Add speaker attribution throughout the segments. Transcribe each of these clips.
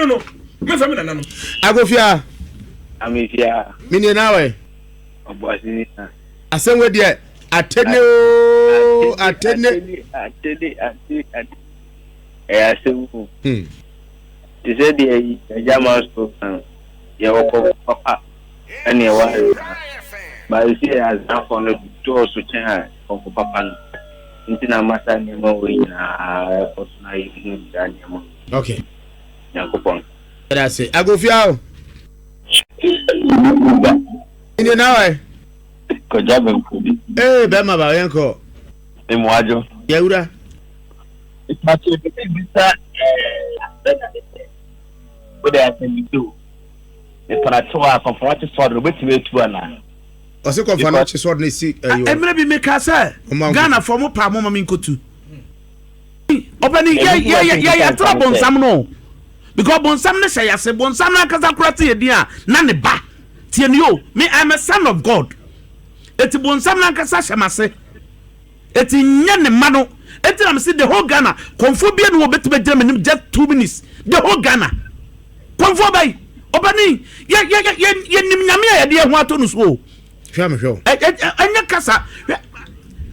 Speaker 1: no. Me fa me nana no.
Speaker 2: Agofia.
Speaker 3: Amefia.
Speaker 2: Mini nawe.
Speaker 3: Obosi.
Speaker 2: Asem we de atene.
Speaker 3: Asem. They said the German spoke. You papa. And you was. But you see, as now for the doors to change for papa. Intina masa ni mo wina personal yin daniel.
Speaker 2: Okay.
Speaker 3: Yakopon.
Speaker 2: That's it. Agofia. Mini nawe.
Speaker 3: Ko jabe mfudi.
Speaker 2: Bema ba yenko.
Speaker 3: Emwajo.
Speaker 2: Yawura.
Speaker 3: Itmache bisa What I can do. If I told Komfo Anokye sword obetime etu ana.
Speaker 2: Ose Komfo Anokye sword na si ayo.
Speaker 4: Emre bi make say Ghana for mo pa mo ma min kotu. Obani ya tra bonsam no. Because bonsam ne say yase bonsam na kasa kurate ye dia na ne ba. Tie ne yo, me I'm a son of God. Eti bonsam na kasa hyemase. Eti nya ne ma no. Eti am say the whole Ghana Komfo bia no obetime Germany just 2 minutes. The whole Ghana. Komfo bay. Obani ye nim nyame ya de ho ato no so.
Speaker 2: Hwa me hwo.
Speaker 4: Anya kasa.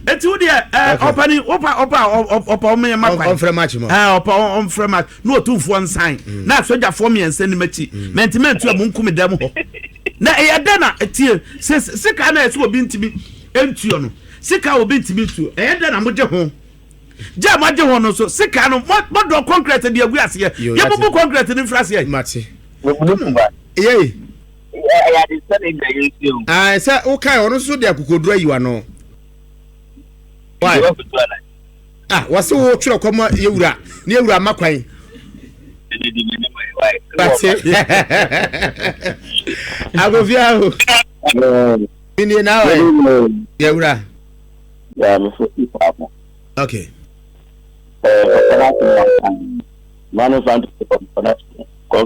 Speaker 4: Eti wo de opani opa me ma kwa.
Speaker 2: On free match mo.
Speaker 4: Opa on free match. No otumfo nsan. Na soja for me ensan ni machi. Mentimento ya munku me dam ho. Na e yada na etie sika na ese obi ntimi entuo no. Sika obi ntimi tu. E yada na moje ho. Ja maje ho no so sika no modo concrete de agu ase ye. Ye bubu concrete ni frase ye.
Speaker 2: Mate.
Speaker 3: Yey. I had studied the issue.
Speaker 2: I said, okay, on so de akokodura yiwa no. Why? Was so tro koma yewura. Ne yewura makwan. Agofia. Mini na we. Yewura.
Speaker 3: Yeah, me for papa.
Speaker 2: Okay.
Speaker 3: Manu fan to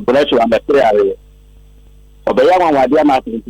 Speaker 3: connection and the prayer. Obeya wan wade ma tin